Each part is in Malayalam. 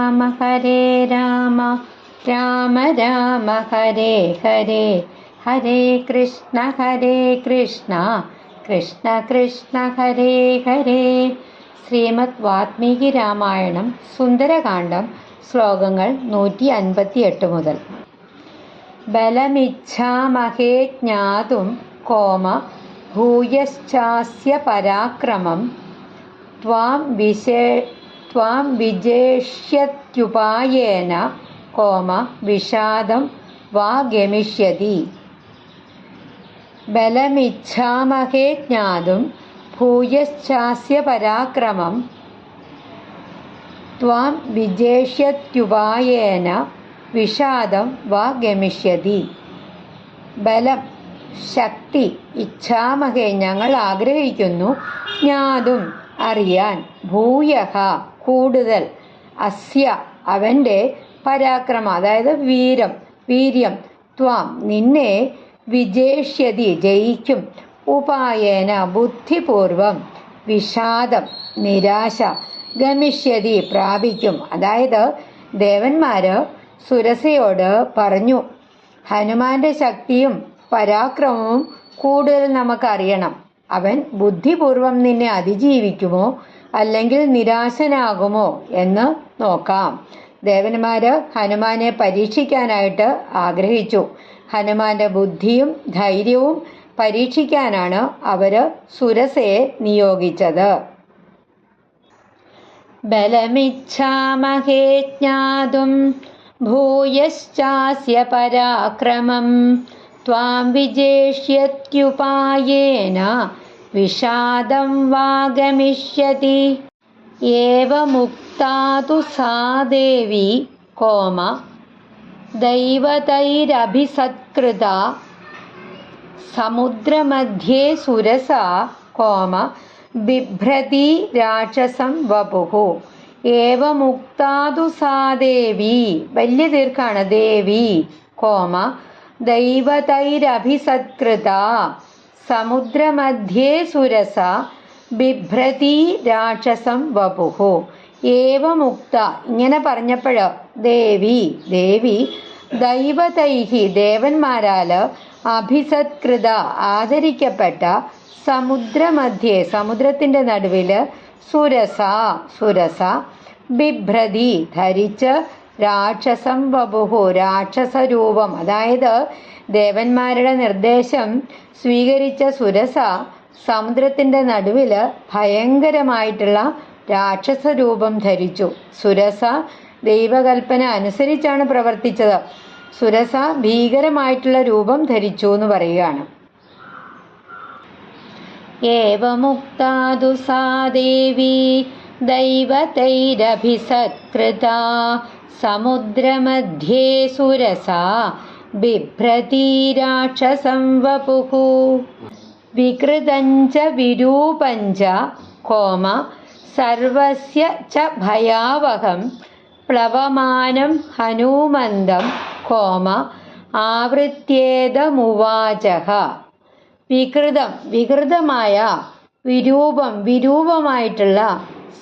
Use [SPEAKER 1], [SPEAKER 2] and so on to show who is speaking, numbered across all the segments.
[SPEAKER 1] രാമ ഹരേ രാമ രാമ രാമ ഹരേ ഹരേ ഹരേ കൃഷ്ണ കൃഷ്ണ കൃഷ്ണ ഹരേ ഹരേ. ശ്രീമദ് വാത്മീകി രാമായണം സുന്ദരകാന്ഡം ശ്ലോകങ്ങൾ 158 മുതൽ. ബലമിച്ഛാമഹേ ജ്ഞാതും കോമ ഭൂയശ്ചാസ്യ പരാക്രമം ത്വാം വിജേഷ്യത്യുപായേന കോമ വിഷാദം വാ ഗമിഷ്യതി. ബലമിച്ഛാമഹേ ജ്ഞാതും ഭൂയശ്ചാസ്യ പരാക്രമം ത്വാം വിജേഷ്യത്യുപായേന വിഷാദം വാ ഗമിഷ്യതി. ബലം ശക്തി, ഇച്ഛാമഹേ ഞങ്ങൾ ആഗ്രഹിക്കുന്നു, ജ്ഞാതും അറിയാൻ, ഭൂയഹ കൂടുതൽ, അസ്യ അവൻ്റെ, പരാക്രമം അതായത് വീര്യം, ത്വാം നിന്നെ, വിജേഷ്യതി ജയിക്കും, ഉപായേന ബുദ്ധിപൂർവം, വിഷാദം നിരാശ, ഗമിഷ്യതി പ്രാപിക്കും. അതായത് ദേവന്മാര് സുരസയോട് പറഞ്ഞു, ഹനുമാന്റെ ശക്തിയും പരാക്രമവും കൂടുതൽ നമുക്കറിയണം. അവൻ ബുദ്ധിപൂർവം നിന്നെ അതിജീവിക്കുമോ അല്ലെങ്കിൽ നിരാശനാകുമോ എന്ന് നോക്കാം. ദേവന്മാര് ഹനുമാനെ പരീക്ഷിക്കാനായിട്ട് ആഗ്രഹിച്ചു. ഹനുമാന്റെ ബുദ്ധിയും ധൈര്യവും പരീക്ഷിക്കാനാണ് അവര് സുരസയെ നിയോഗിച്ചത്. ബലമിച്ഛാമഹേ ജ്ഞാതും ഭൂയശ്ചാസ്യ പരാക്രമം ത്വാം വിജേഷ്യത്യുപായേന വിഷാദം വാ ഗമിഷ്യതി. ഏവമുക്താ തു സാ ദേവി കോമ ദൈവതൈരഭിസത്കൃതാ സമുദ്രമധ്യേ സുരസാ കോമ ബിഭ്രതി രാക്ഷസം വപുഃ. ഏവമുക്താ തു സാ ദേവി, വലിയ ദീർഘാണ്, ദേവി കോമ ദൈവതൈരഭിസത്കൃതാ സമുദ്രമധ്യേ സുരസാ ബിഭ്രതി രാക്ഷസം വപുഃ. ഏവമുക്ത ഇങ്ങനെ പറഞ്ഞപ്പോൾ ദേവി ദൈവതൈഹി ദേവന്മാരാല് അഭിസത്കൃത ആദരിക്കപ്പെട്ട സമുദ്രമധ്യേ സമുദ്രത്തിന്റെ നടുവില് സുരസ ബിഭ്രതി ധരിച്ച് രാക്ഷസം വപുഃ രാക്ഷസരൂപം, അതായത് ദേവന്മാരുടെ നിർദ്ദേശം സ്വീകരിച്ച സുരസ സമുദ്രത്തിന്റെ നടുവില് ഭയങ്കരമായിട്ടുള്ള രാക്ഷസരൂപം ധരിച്ചു. സുരസ ദൈവകൽപ്പന അനുസരിച്ചാണ് പ്രവർത്തിച്ചത്. സുരസ ഭീകരമായിട്ടുള്ള രൂപം ധരിച്ചു എന്ന് പറയുകയാണ്. ഏവമുക്താ തു സാ ദേവി ദൈവതൈരഭിസത്കൃതാ സമുദ്രമധ്യേ സുരസാ ബിഭ്രതി രാക്ഷസം വപുഃ. വികൃതഞ്ച വിരൂപഞ്ച കോമ സർവസ്യ ച ഭയാവഹം പ്ലവമാനം ഹനൂമന്തം കോമ ആവൃത്യേതമുവാചഃ. വികൃതമായ, വിരൂപമായിട്ടുള്ള,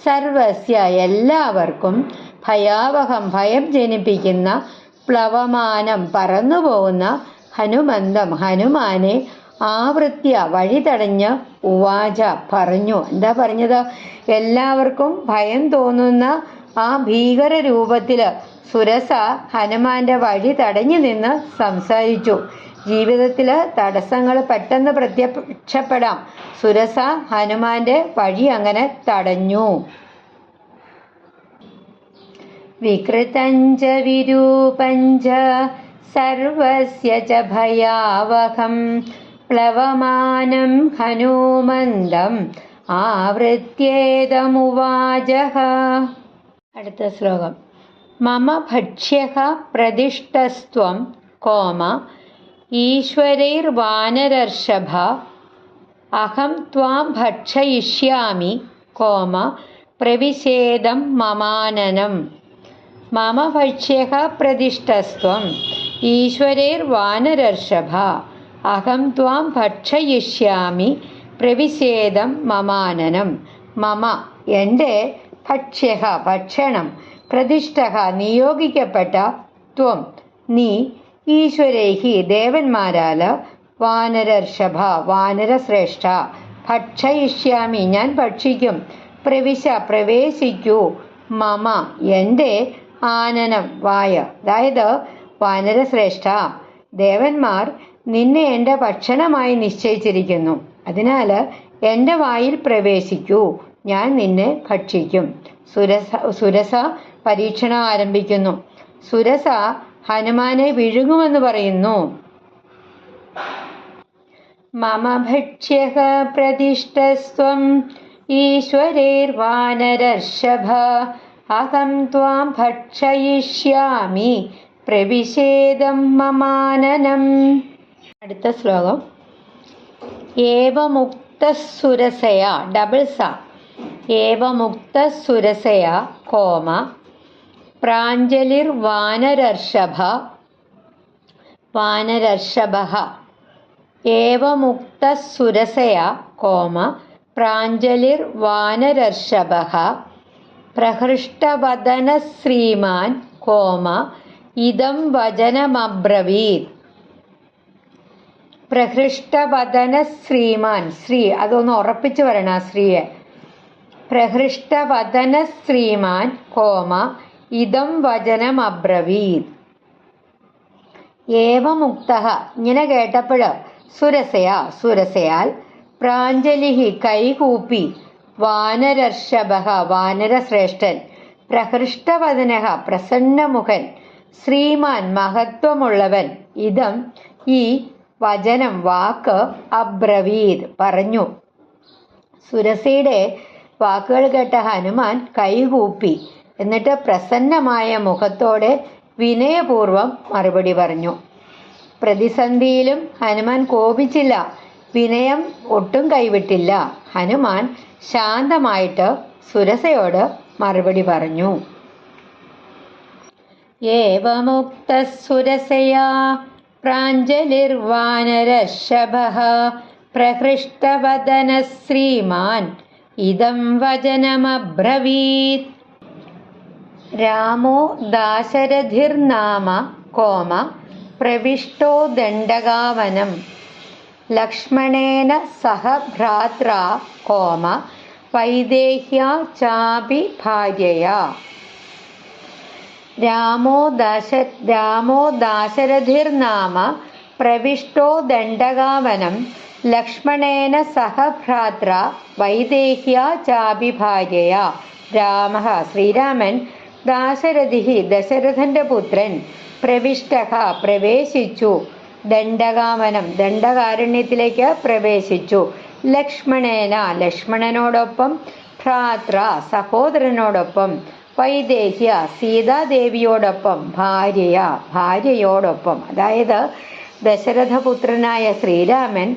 [SPEAKER 1] സർവസ്യ എല്ലാവർക്കും, ഭയാവഹം ഭയം ജനിപ്പിക്കുന്ന, പ്ലവമാനം പറന്നുപോകുന്ന, ഹനുമന്തം ഹനുമാനെ, ആവൃത്യ വഴി തടഞ്ഞ്, ഉവാച പറഞ്ഞു. എന്താ പറഞ്ഞത്? എല്ലാവർക്കും ഭയം തോന്നുന്ന ആ ഭീകര രൂപത്തില് സുരസ ഹനുമാന്റെ വഴി തടഞ്ഞു നിന്ന് സംസാരിച്ചു. ജീവിതത്തില് തടസ്സങ്ങൾ പെട്ടെന്ന് പ്രത്യക്ഷപ്പെടാം. സുരസ ഹനുമാന്റെ വഴി അങ്ങനെ തടഞ്ഞു. വികൃതഞ്ച വിരൂപഞ്ച സർവസ്യ ച ഭയാവഹം പ്ലവമാനം ഹനുമന്തം ആവൃത്യേതമുവാചഃ. അടുത്ത ശ്ലോകം. മമ ഭക്ഷ്യഃ പ്രതിഷ്ഠസ്ത്വം കോമ ഈശ്വരൈർവാനരർഷഭ അഹം ത്വാം ഭക്ഷയിഷ്യാമി കോമ പ്രവിശേദം മമാനനം. മമ ഭക്ഷ്യഃ പ്രതിഷ്ഠസ്ത്വം ഈശ്വരൈർവാനരർഷഭ അഹം ത്വാം ഭക്ഷയിഷ്യാമി പ്രവിശേദം മമാനനം. മമ എൻ്റെ ഭക്ഷ്യഃ ഭക്ഷണം പ്രതിഷ്ഠഃ നിയോഗിക്കപ്പെട്ട ത്വം നീ ഈശ്വരൈഹി ദേവന്മാരാൽ വാനരർഷഭ വാനരശ്രേഷ്ഠ ഭക്ഷയിഷ്യാമി ഞാൻ ഭക്ഷിക്കും പ്രവേശിക്കൂ മമ എൻ്റെ ആനനം വായ. അതായത് വാനരശ്രേഷ്ഠ ദേവന്മാർ നിന്നെ എൻ്റെ ഭക്ഷണമായി നിശ്ചയിച്ചിരിക്കുന്നു. അതിനാൽ എൻ്റെ വായിൽ പ്രവേശിക്കൂ, ഞാൻ നിന്നെ ഭക്ഷിക്കും. സുരസ പരീക്ഷണം ആരംഭിക്കുന്നു. സുരസ ഹനുമാനെ വിഴുങ്ങുമെന്ന് പറയുന്നു. മമ ഭക്ഷ്യഃ പ്രതിഷ്ഠസ്ത്വം ഈശ്വരൈർവാനരർഷഭ അഹം ത്വാം ഭക്ഷയിഷ്യാമി പ്രവിശേദം മമാനനം. അടുത്ത ശ്ലോകം. ഏവമുക്തസുരസയാ ഡബിൾ സ ഏവമുക്തസുരസയാ കോമ പ്രാഞ്ജലിർവാനരർഷഭ വാനരർഷഭഃ ഏവമുക്തസുരസയാ കോമ പ്രാഞ്ജലിർവാനരർഷഭഃ പ്രഹൃഷ്ടവദനഃ ശ്രീമാൻ കോമ ഇദം വചനമബ്രവീത്. പ്രഹൃഷ്ടവദനഃ ശ്രീമാൻ ശ്രീ അതൊന്ന് ഉറപ്പിച്ചു വരണം ആ ശ്രീയെ. പ്രഹൃഷ്ടവദനഃ ശ്രീമാൻ കോമ ഇദം വചനമബ്രവീത്. ഏവമുക്തഃ ഇങ്ങനെ കേട്ടപ്പോൾ സുരസയാൽ പ്രാഞ്ജലിഹി കൈകൂപ്പി വാനരർഷഭഃ വാനരശ്രേഷ്ഠൻ പ്രഹൃഷ്ടവദനഃ പ്രസന്നമുഖൻ ശ്രീമാൻ മഹത്വമുള്ളവൻ ഇദം ഈ വചനം വാക്ക് അബ്രവീത് പറഞ്ഞു. സുരസയുടെ വാക്കുകൾ കേട്ട ഹനുമാൻ കൈകൂപ്പി എന്നിട്ട് പ്രസന്നമായ മുഖത്തോടെ വിനയപൂർവം മറുപടി പറഞ്ഞു. പ്രതിസന്ധിയിലും ഹനുമാൻ കോപിച്ചില്ല, വിനയം ഒട്ടും കൈവിട്ടില്ല. ഹനുമാൻ ശാന്തമായിട്ട് സുരസയോട് മറുപടി പറഞ്ഞു. ഏവമുക്തസുരസയാ പ്രാഞ്ജലിർവാനരർഷഭഃ പ്രഹൃഷ്ടവദനഃ ശ്രീമാൻ ഇദം വചനമബ്രവീത്. രാമോ ദാശരഥിർനാമ കോമ പ്രവിഷ്ടോ ദണ്ഡകാവനം ലക്ഷ്മണേന സഹ ഭ്രാത്രാ കോമ വൈദേഹ്യാ ചാപി ഭാര്യയാ. രാമോ ദാശരഥിർനാമ പ്രവിഷ്ടോ ദണ്ഡകാവനം ലക്ഷ്മണേന സഹ ഭ്രാത്രാ വൈദേഹ്യാ ചാപി ഭാര്യയാ. രാമഃ ശ്രീരാമൻ ദാശരഥി ദശരഥന്റെ പുത്രൻ പ്രവിഷ്ടഃ പ്രവേശിച്ചു ദണ്ഡകാവനം ദണ്ഡകാരണ്യത്തിലേക്ക് പ്രവേശിച്ചു. ലക്ഷ്മണേന ലക്ഷ്മണനോടൊപ്പം ഭ്രാത്ര സഹോദരനോടൊപ്പം വൈദേഹ്യ സീതാദേവിയോടൊപ്പം ഭാര്യയോടൊപ്പം. അതായത് ദശരഥപുത്രനായ ശ്രീരാമൻ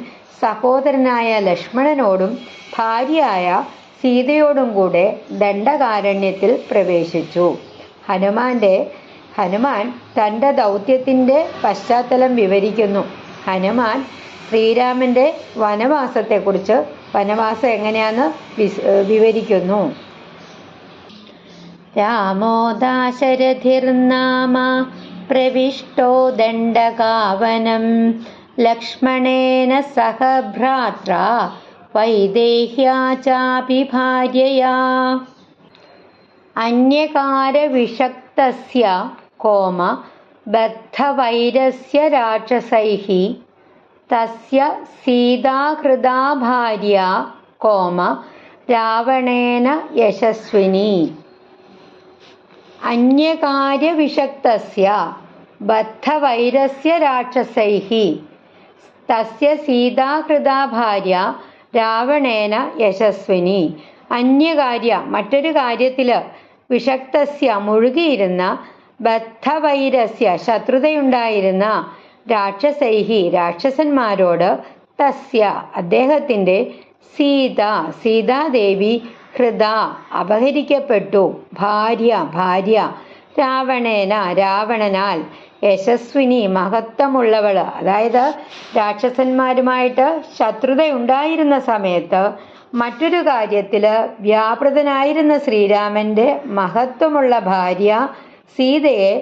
[SPEAKER 1] സഹോദരനായ ലക്ഷ്മണനോടും ഭാര്യയായ സീതയോടും കൂടെ ദണ്ഡകാരണ്യത്തിൽ പ്രവേശിച്ചു. ഹനുമാൻ തൻ്റെ ദൗത്യത്തിൻ്റെ പശ്ചാത്തലം വിവരിക്കുന്നു. ഹനുമാൻ ശ്രീരാമൻ്റെ വനവാസത്തെക്കുറിച്ച് വനവാസം എങ്ങനെയാണെന്ന് വിവരിക്കുന്നു. രാമോ ദാശരഥിർനാമ പ്രവിഷ്ടോ ദണ്ഡകാവനം ലക്ഷ്മണേന സഹ ഭ്രാത്രാ വൈദേഹ്യാ ചാപി ഭാര്യയാ. അന്യകാരവിഷക്തസ്യ കോമ ബദ്ധവൈരസ്യ രാക്ഷസൈഃ തസ്യ സീതാഹൃതാ ഭാര്യ കോമ രാവണേന യശസ്വിനി. അന്യകാര്യവിഷക്തസ്യ ബദ്ധവൈരസ്യ രാക്ഷസൈഃ തസ്യ സീതാഹൃതാ ഭാര്യ രാവണേന യശസ്വിനി. അന്യകാര്യ മറ്റൊരു കാര്യത്തിൽ വിഷക്തസ്യ മുഴുകിയിരുന്ന ബദ്ധവൈരസ്യ ശത്രുതയുണ്ടായിരുന്ന രാക്ഷസൈഹി രാക്ഷസന്മാരോട് തസ്യ അദ്ദേഹത്തിൻ്റെ സീതാദേവി ഹൃദ അപഹരിക്കപ്പെട്ടു ഭാര്യ രാവണനാൽ യശസ്വിനി മഹത്വമുള്ളവൾ. അതായത് രാക്ഷസന്മാരുമായിട്ട് ശത്രുതയുണ്ടായിരുന്ന സമയത്ത് മറ്റൊരു കാര്യത്തില് വ്യാപൃതനായിരുന്ന ശ്രീരാമന്റെ മഹത്വമുള്ള ഭാര്യ സീതയെ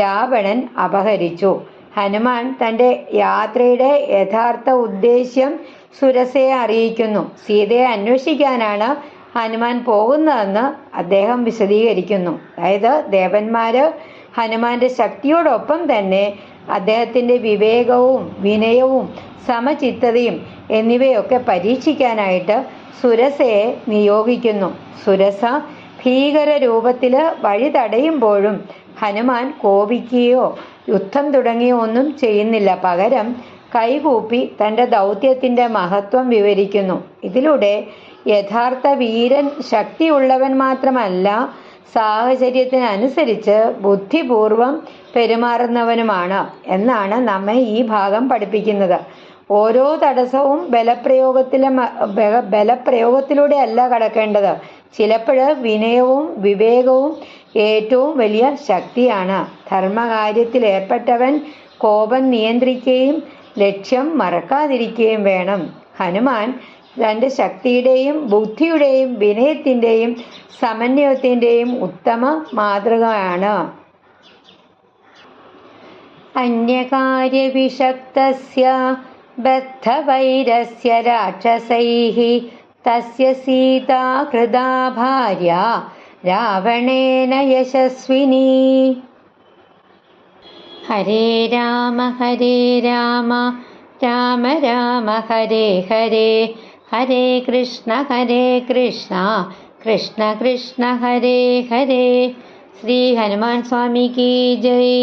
[SPEAKER 1] രാവണൻ അപഹരിച്ചു. ഹനുമാൻ തന്റെ യാത്രയുടെ യഥാർത്ഥ ഉദ്ദേശ്യം സുരസയെ അറിയിക്കുന്നു. സീതയെ അന്വേഷിക്കാനാണ് ഹനുമാൻ പോകുന്നതെന്ന് അദ്ദേഹം വിശദീകരിക്കുന്നു. അതായത് ദേവന്മാര് ഹനുമാന്റെ ശക്തിയോടൊപ്പം തന്നെ അദ്ദേഹത്തിന്റെ വിവേകവും വിനയവും സമചിത്തതയും എന്നിവയൊക്കെ പരീക്ഷിക്കാനായിട്ട് സുരസയെ നിയോഗിക്കുന്നു. സുരസ ഭീകര രൂപത്തില് വഴി തടയുമ്പോഴും ഹനുമാൻ കോപിക്കുകയോ യുദ്ധം തുടങ്ങിയോ ഒന്നും ചെയ്യുന്നില്ല. പകരം കൈകൂപ്പി തൻ്റെ ദൗത്യത്തിൻ്റെ മഹത്വം വിവരിക്കുന്നു. ഇതിലൂടെ യഥാർത്ഥ വീരൻ ശക്തിയുള്ളവൻ മാത്രമല്ല, സാഹചര്യത്തിനനുസരിച്ച് ബുദ്ധിപൂർവം പെരുമാറുന്നവനുമാണ് എന്നാണ് നമ്മെ ഈ ഭാഗം പഠിപ്പിക്കുന്നത്. ഓരോ തടസ്സവും ബലപ്രയോഗത്തിലൂടെ അല്ല കടക്കേണ്ടത്. ചിലപ്പോൾ വിനയവും വിവേകവും ഏറ്റവും വലിയ ശക്തിയാണ്. ധർമ്മകാര്യത്തിൽ ഏർപ്പെട്ടവൻ കോപം നിയന്ത്രിക്കുകയും ലക്ഷ്യം മറക്കാതിരിക്കുകയും വേണം. ഹനുമാൻ തൻ്റെ ശക്തിയുടെയും ബുദ്ധിയുടെയും വിനയത്തിൻ്റെയും സമന്വയത്തിൻ്റെയും ഉത്തമ മാതൃകയാണ്. അന്യകാര്യവിഷക്തസ്യ ബദ്ധവൈരസ്യ രാക്ഷസൈഃ തസ്യ സീതാ ഹൃദാ ഭാര്യ രാവണേന യശസ്വിനി. ഹരേ രാമ രാമ രാമ ഹരേ ഹരേ, ഹരേ കൃഷ്ണ കൃഷ്ണ കൃഷ്ണ ഹരേ ഹരേ. ശ്രീ ഹനുമാൻ സ്വാമി കി ജയ്.